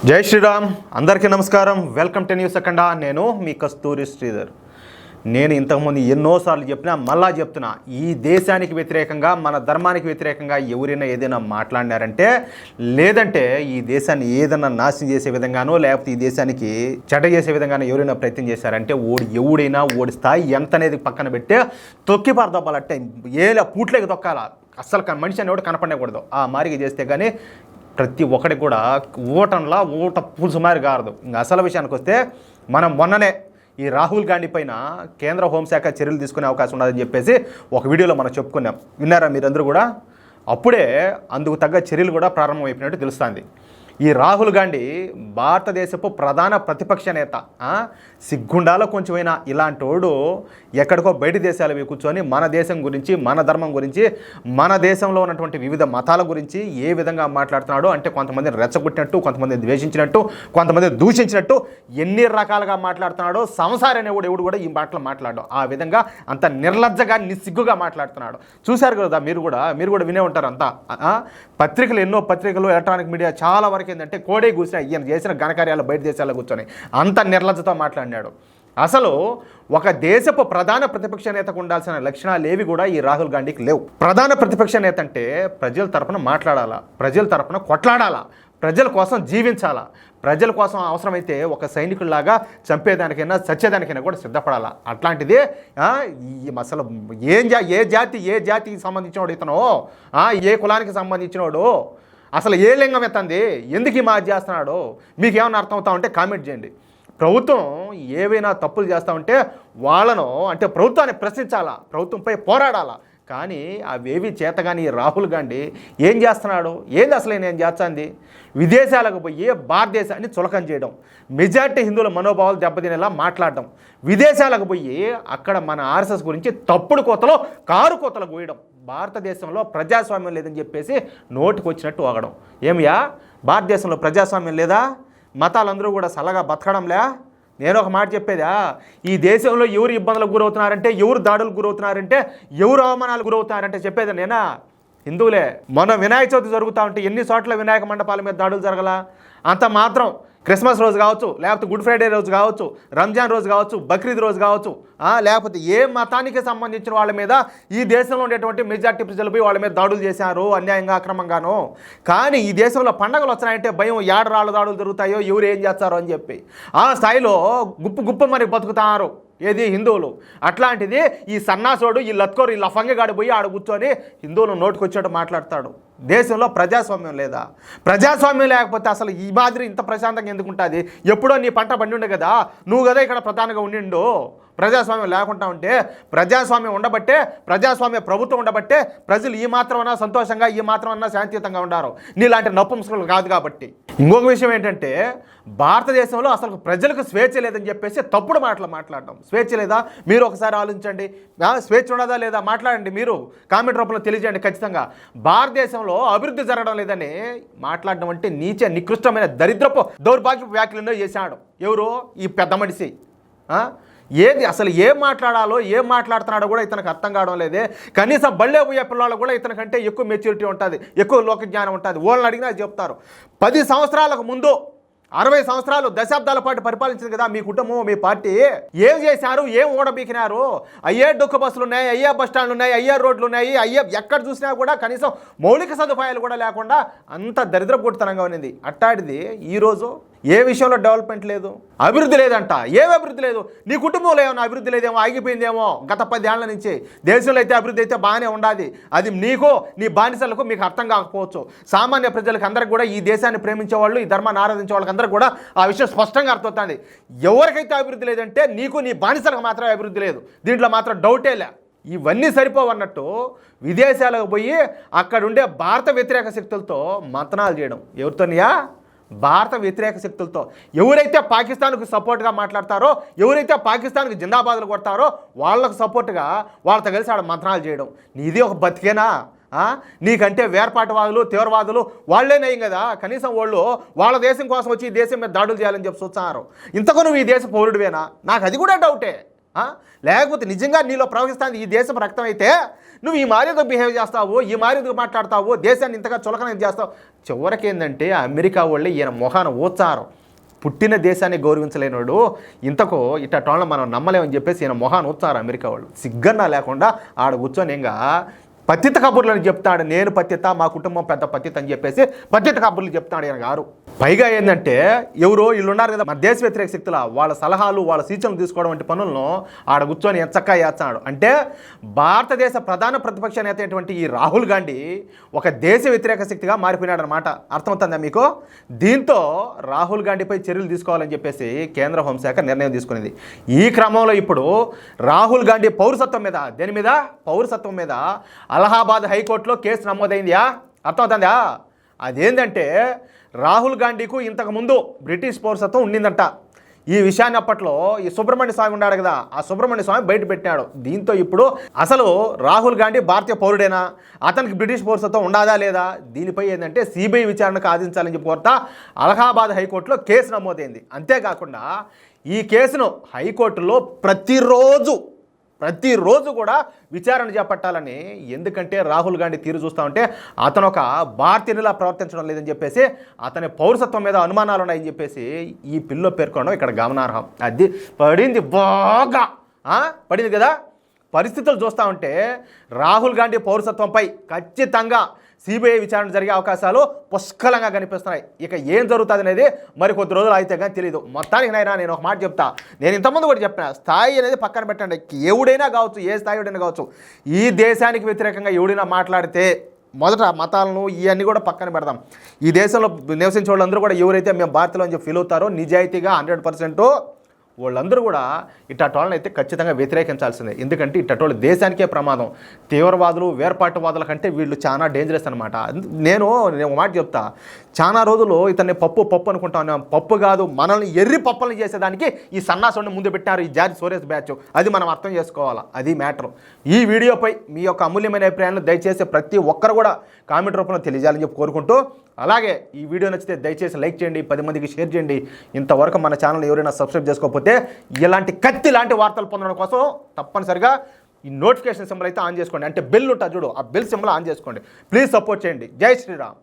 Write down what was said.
జై శ్రీరామ్. అందరికీ నమస్కారం. వెల్కమ్ టు న్యూస్ అఖండ. నేను మీ కస్తూరి శ్రీధర్. నేను ఇంతకుముందు ఎన్నోసార్లు చెప్పినా మళ్ళా చెప్తున్నా, ఈ దేశానికి వ్యతిరేకంగా, మన ధర్మానికి వ్యతిరేకంగా ఎవరైనా ఏదైనా మాట్లాడినారంటే, లేదంటే ఈ దేశాన్ని ఏదైనా నాశనం చేసే విధంగానో, లేకపోతే ఈ దేశానికి చెడ్డ చేసే విధంగానో ఎవరైనా ప్రయత్నం చేశారంటే, ఎవడైనా ఓడి స్థాయి ఎంత అనేది పక్కన పెట్టే తొక్కి పారదొబ్బాలంటే పూట్లేకి తొక్కాల. అస్సలు మనిషి అనేవాడు కనపడకూడదు. ఆ మారిగా చేస్తే కానీ ప్రతి ఒక్కడికి కూడా ఊట పులుసు మారి కారదు. ఇంకా అసలు విషయానికి వస్తే, మనం మొన్ననే ఈ రాహుల్ గాంధీ పైన కేంద్ర హోంశాఖ చర్యలు తీసుకునే అవకాశం ఉన్నదని చెప్పేసి ఒక వీడియోలో మనం చెప్పుకున్నాం. విన్నారా మీరందరూ కూడా? అప్పుడే అందుకు తగ్గ చర్యలు కూడా ప్రారంభమైపోయినట్టు తెలుస్తుంది. ఈ రాహుల్ గాంధీ భారతదేశపు ప్రధాన ప్రతిపక్ష నేత. సిగ్గుండాలో కొంచెమైనా ఇలాంటి వాడు ఎక్కడికో బయట దేశాలు కూర్చొని మన దేశం గురించి, మన ధర్మం గురించి, మన దేశంలో ఉన్నటువంటి వివిధ మతాల గురించి ఏ విధంగా మాట్లాడుతున్నాడో, అంటే కొంతమందిని రెచ్చగొట్టినట్టు, కొంతమందిని ద్వేషించినట్టు, కొంతమంది దూషించినట్టు ఎన్ని రకాలుగా మాట్లాడుతున్నాడో సంసారి అనేవాడు ఎవడు కూడా ఈ మాటలు మాట్లాడడం. ఆ విధంగా అంత నిర్లజ్జగా, నిస్సిగ్గుగా మాట్లాడుతున్నాడు. చూశారు కదా మీరు కూడా వినే ఉంటారు అంతా. పత్రికలు, ఎన్నో పత్రికలు, ఎలక్ట్రానిక్ మీడియా చాలా వరకు ఏంటంటే కోడే కూర్చుని ఈయన చేసిన ఘనకార్యాలు బయట దేశాల్లో కూర్చొని అంత నిర్లజ్జతో మాట్లాడినాడు. అసలు ఒక దేశపు ప్రధాన ప్రతిపక్ష నేతకు ఉండాల్సిన లక్షణాలు ఏవి కూడా ఈ రాహుల్ గాంధీకి లేవు. ప్రధాన ప్రతిపక్ష నేత అంటే ప్రజల తరపున మాట్లాడాలా, ప్రజల తరపున కొట్లాడాలా, ప్రజల కోసం జీవించాలా, ప్రజల కోసం అవసరమైతే ఒక సైనికుల్లాగా చంపేదానికైనా చచ్చేదానికైనా కూడా సిద్ధపడాలా. అట్లాంటిదే అసలు ఏ జాతికి సంబంధించినోడు ఇతను, ఏ కులానికి సంబంధించినోడు, అసలు ఏ లింగం ఎత్తంది, ఎందుకు ఈ మాట చేస్తున్నాడు, మీకేమన్నా అర్థమవుతా ఉంటే కామెంట్ చేయండి. ప్రభుత్వం ఏవైనా తప్పులు చేస్తూ ఉంటే వాళ్ళను, అంటే ప్రభుత్వాన్ని ప్రశ్నించాలా, ప్రభుత్వంపై పోరాడాలా. కానీ అవేవి చేతగాని రాహుల్ గాంధీ ఏం చేస్తున్నాడు, ఏంది అసలు ఏం చేస్తుంది? విదేశాలకు పోయి భారతదేశాన్ని చులకం చేయడం, మెజార్టీ హిందువుల మనోభావాలు దెబ్బతినేలా మాట్లాడడం, విదేశాలకు పోయి అక్కడ మన ఆర్ఎస్ఎస్ గురించి తప్పుడు కోతలో కారు కోతలు కోయడం, భారతదేశంలో ప్రజాస్వామ్యం లేదని చెప్పేసి నోటికి వచ్చినట్టు వాగడం. ఏమియా భారతదేశంలో ప్రజాస్వామ్యం లేదా? మతాలందరూ కూడా సల్లగా బతకడంలే? నేను ఒక మాట చెప్పేదా, ఈ దేశంలో ఎవరు ఇబ్బందులకు గురవుతున్నారంటే, ఎవరు దాడులకు గురవుతున్నారంటే, ఎవరు అవమానాలకు గురవుతున్నారంటే చెప్పేదా నేనా? హిందువులే. మొన్న వినాయక చవితి జరుగుతూ ఉంటే ఎన్ని చోట్ల వినాయక మండపాల మీద దాడులు జరగల? అంత మాత్రం క్రిస్మస్ రోజు కావచ్చు, లేకపోతే గుడ్ ఫ్రైడే రోజు కావచ్చు, రంజాన్ రోజు కావచ్చు, బక్రీద్ రోజు కావచ్చు, లేకపోతే ఏ మతానికి సంబంధించిన వాళ్ళ మీద ఈ దేశంలో ఉండేటువంటి మెజార్టీ ప్రజలపై వాళ్ళ మీద దాడులు చేశారు అన్యాయంగా, అక్రమంగాను. కానీ ఈ దేశంలో పండగలు వచ్చినాయంటే భయం, ఏడరాళ్ళు దాడులు జరుగుతాయో, ఎవరు ఏం చేస్తారో అని చెప్పి ఆ స్థాయిలో గుప్పు మరి బతుకుతారు ఏది హిందువులు. అట్లాంటిది ఈ సన్నాసోడు, ఈ లత్కోరు, ఈ లఫంగగాడు పోయి ఆడ కూర్చొని హిందువులు నోటుకొచ్చేట్టు మాట్లాడతాడు. దేశంలో ప్రజాస్వామ్యం లేదా? ప్రజాస్వామ్యం లేకపోతే అసలు ఈ మాదిరి ఇంత ప్రశాంతంగా ఎందుకు ఉంటుంది? ఎప్పుడో నీ పంట పండి ఉండే కదా, నువ్వు కదా ఇక్కడ ప్రధానంగా ఉండిండు. ప్రజాస్వామ్యం లేకుండా ఉంటే, ప్రజాస్వామ్యం ఉండబట్టే, ప్రజాస్వామ్య ప్రభుత్వం ఉండబట్టే ప్రజలు ఈ మాత్రమన్నా సంతోషంగా, ఈ మాత్రమన్నా శాంతియుతంగా ఉండారు. నీలాంటి నపుంసకులు కాదు కాబట్టి. ఇంకొక విషయం ఏంటంటే, భారతదేశంలో అసలు ప్రజలకు స్వేచ్ఛ లేదని చెప్పేసి తప్పుడు మాటలు మాట్లాడడం. స్వేచ్ఛ లేదా? మీరు ఒకసారి ఆలోచించండి. స్వేచ్ఛ ఉండదా లేదా? మాట్లాడండి. మీరు కామెంట్ రూపంలో తెలియజేయండి ఖచ్చితంగా. భారతదేశంలో అభివృద్ధి జరగడం లేదని మాట్లాడడం అంటే నికృష్టమైన దరిద్రపు దౌర్భాగ్యపు వ్యాఖ్యలు చేశాడు ఎవరు? ఈ పెద్ద మనిషి. ఏది అసలు ఏం మాట్లాడాలో, ఏం మాట్లాడుతున్నాడో కూడా ఇతనికి అర్థం కావడం లేదే. కనీసం బళ్ళే పోయే పిల్లలు కూడా ఇతనికంటే ఎక్కువ మెచ్యూరిటీ ఉంటుంది, ఎక్కువ లోకజ్ఞానం ఉంటుంది. వాళ్ళని అడిగినా చెప్తారు. 10 సంవత్సరాలకు ముందు 60 సంవత్సరాలు, దశాబ్దాల పాటు పరిపాలించింది కదా మీ కుటుంబం, మీ పార్టీ. ఏం చేశారు, ఏం ఓడబీకినారు? అయ్యే డొక్క బస్సులు ఉన్నాయి, అయ్యే బస్ స్టాండ్లు ఉన్నాయి, అయ్యే రోడ్లు ఉన్నాయి, అయ్యే ఎక్కడ చూసినా కూడా కనీసం మౌలిక సదుపాయాలు కూడా లేకుండా అంత దరిద్రపుట్టుతనంగా ఉన్నది. అట్టాడిది ఈరోజు ఏ విషయంలో డెవలప్మెంట్ లేదు, అభివృద్ధి లేదంట. ఏమి అభివృద్ధి లేదు? నీ కుటుంబంలో ఏమన్నా అభివృద్ధి లేదేమో, ఆగిపోయిందేమో గత 10 ఏళ్ల నుంచి. దేశంలో అయితే అభివృద్ధి అయితే బాగానే ఉండాలి. అది నీకో, నీ బానిసలకు మీకు అర్థం కాకపోవచ్చు. సామాన్య ప్రజలకు అందరికి కూడా, ఈ దేశాన్ని ప్రేమించే వాళ్ళు, ఈ ధర్మాన్ని ఆరాధించే వాళ్ళకి అందరికీ కూడా ఆ విషయం స్పష్టంగా అర్థమవుతుంది. ఎవరికైతే అభివృద్ధి లేదంటే నీకు, నీ బానిసలకు మాత్రమే అభివృద్ధి లేదు. దీంట్లో మాత్రం డౌటే లే. ఇవన్నీ సరిపోవన్నట్టు విదేశాలకు పోయి అక్కడుండే భారత వ్యతిరేక శక్తులతో మంతనాలు చేయడం. ఎవరితోనియా? భారత వ్యతిరేక శక్తులతో. ఎవరైతే పాకిస్తాన్కు సపోర్ట్గా మాట్లాడతారో, ఎవరైతే పాకిస్తాన్కి జిందాబాదులు కొడతారో వాళ్ళకు సపోర్ట్గా వాళ్ళతో కలిసి ఆడ మంత్రాలు చేయడం. నీది ఒక బతికేనా? నీకంటే వేర్పాటువాదులు, తీవ్రవాదులు వాళ్ళే నయం కదా. కనీసం వాళ్ళు వాళ్ళ దేశం కోసం వచ్చి ఈ దేశం మీద దాడులు చేయాలని చెప్పి చూస్తున్నారు. ఇంతకు నువ్వు ఈ దేశ పౌరుడివేనా? నాకు అది కూడా డౌటే. లేకపోతే నిజంగా నీలో ప్రవహిస్తుంది ఈ దేశం రక్తం అయితే నువ్వు ఈ మాదిరితో బిహేవ్ చేస్తావు, ఈ మాదిరితో మాట్లాడతావు, దేశాన్ని ఇంతగా చులకన చేస్తావు. చివరికి ఏంటంటే అమెరికా వాళ్ళే ఈయన మొహాన ఊచారం. పుట్టిన దేశాన్ని గౌరవించలేనివాడు ఇంతకు ఇట్ట టోన్లో మనం నమ్మలేమని చెప్పేసి ఈయన మొహాన్ని ఊచారు అమెరికా వాళ్ళు. సిగ్గన్నా లేకుండా ఆడ కూర్చొని ఇంకా పతిత కబుర్లని చెప్తాడు. నేను పతిత, మా కుటుంబం పెద్ద పతిత అని చెప్పేసి పతిత కబుర్లు చెప్తాడు ఈయన గారు. పైగా ఏంటంటే ఎవరో వీళ్ళు ఉన్నారు కదా మన దేశ వ్యతిరేక శక్తుల వాళ్ళ సలహాలు వాళ్ళ సూచనలు తీసుకోవడం వంటి పనులను ఆడ కూర్చొని ఎంచక్కా చేస్తున్నాడు. అంటే భారతదేశ ప్రధాన ప్రతిపక్ష నేత అయినటువంటి ఈ రాహుల్ గాంధీ ఒక దేశ వ్యతిరేక శక్తిగా మారిపోయినాడు అనమాట. అర్థమవుతుందా మీకు? దీంతో రాహుల్ గాంధీపై చర్యలు తీసుకోవాలని చెప్పేసి కేంద్ర హోంశాఖ నిర్ణయం తీసుకునేది. ఈ క్రమంలో ఇప్పుడు రాహుల్ గాంధీ పౌరసత్వం మీద, దేని మీద? పౌరసత్వం మీద అలహాబాద్ హైకోర్టులో కేసు నమోదైందియా. అర్థమవుతుందా? అదేంటంటే రాహుల్ గాంధీకు ఇంతకుముందు బ్రిటిష్ పౌరసత్వం ఉండిందంట. ఈ విషయాన్ని అప్పట్లో ఈ సుబ్రహ్మణ్య స్వామి ఉన్నాడు కదా, ఆ సుబ్రహ్మణ్య స్వామి బయట పెట్టాడు. దీంతో ఇప్పుడు అసలు రాహుల్ గాంధీ భారతీయ పౌరుడేనా, అతనికి బ్రిటిష్ పౌరసత్వం ఉండాదా లేదా, దీనిపై ఏంటంటే సిబిఐ విచారణకు ఆదించాలని చెప్పి కోరుతా అలహాబాద్ హైకోర్టులో కేసు నమోదైంది. అంతేకాకుండా ఈ కేసును హైకోర్టులో ప్రతిరోజు కూడా విచారణ చేపట్టాలని, ఎందుకంటే రాహుల్ గాంధీ తీరు చూస్తూ ఉంటే అతను ఒక భారతీయునిలా ప్రవర్తించడం లేదని చెప్పేసి అతని పౌరసత్వం మీద అనుమానాలు ఉన్నాయని చెప్పేసి ఈ పిల్లో పేర్కొనడం ఇక్కడ గమనార్హం. అది పడింది బాగా పడింది కదా. పరిస్థితులు చూస్తూ ఉంటే రాహుల్ గాంధీ పౌరసత్వంపై ఖచ్చితంగా సిబిఐ విచారణ జరిగే అవకాశాలు పుష్కలంగా కనిపిస్తున్నాయి. ఇక ఏం జరుగుతుంది అనేది మరి కొద్ది రోజులు అయితే కానీ తెలియదు. మొత్తానికి నేను ఒక మాట చెప్తా, నేను ఇంతకుముందు కూడా చెప్పిన, స్థాయి అనేది పక్కన పెట్టండి. ఎవడైనా కావచ్చు, ఏ స్థాయి ఎవడైనా కావచ్చు, ఈ దేశానికి వ్యతిరేకంగా ఎవడైనా మాట్లాడితే మొదట మతాలను ఇవన్నీ కూడా పక్కన పెడదాం. ఈ దేశంలో నివసించే వాళ్ళందరూ కూడా ఎవరైతే మేము భారతీయులు అని చెప్పి ఫీల్ అవుతారో నిజాయితీగా 100% వాళ్ళందరూ కూడా ఇట్టటోళ్ళని అయితే ఖచ్చితంగా వ్యతిరేకించాల్సిందే. ఎందుకంటే ఇట్టటోళ్ళు దేశానికే ప్రమాదం. తీవ్రవాదులు, వేర్పాటువాదుల కంటే వీళ్ళు చాలా డేంజరస్ అనమాట. నేను ఒక మాట చెప్తా, చాలా రోజులు ఇతన్ని పప్పు అనుకుంటాను. పప్పు కాదు, మనల్ని ఎర్రి పప్పులను చేసేదానికి ఈ సన్నాసుని ముందు పెట్టారు ఈ జార్జ్ సోరోస్ బ్యాచ్. అది మనం అర్థం చేసుకోవాలా, అది మ్యాటర్. ఈ వీడియోపై మీ యొక్క అమూల్యమైన అభిప్రాయాలను దయచేసి ప్రతి ఒక్కరు కూడా కామెంట్ రూపంలో తెలియజేయాలని చెప్పి కోరుకుంటూ, అలాగే ఈ వీడియో నచ్చితే దయచేసి లైక్ చేయండి, 10 మందికి షేర్ చేయండి. ఇంతవరకు మన ఛానల్ ఎవరైనా సబ్స్క్రైబ్ చేసుకోకపోతే ఇలాంటి కత్తి లాంటి వార్తలు పొందడం కోసం తప్పనిసరిగా ఈ నోటిఫికేషన్ సింబల్ అయితే ఆన్ చేసుకోండి. అంటే బెల్ ఉంటుంది చూడు, ఆ బెల్ సింబల్ ఆన్ చేసుకోండి. ప్లీజ్ సపోర్ట్ చేయండి. జై శ్రీరామ్.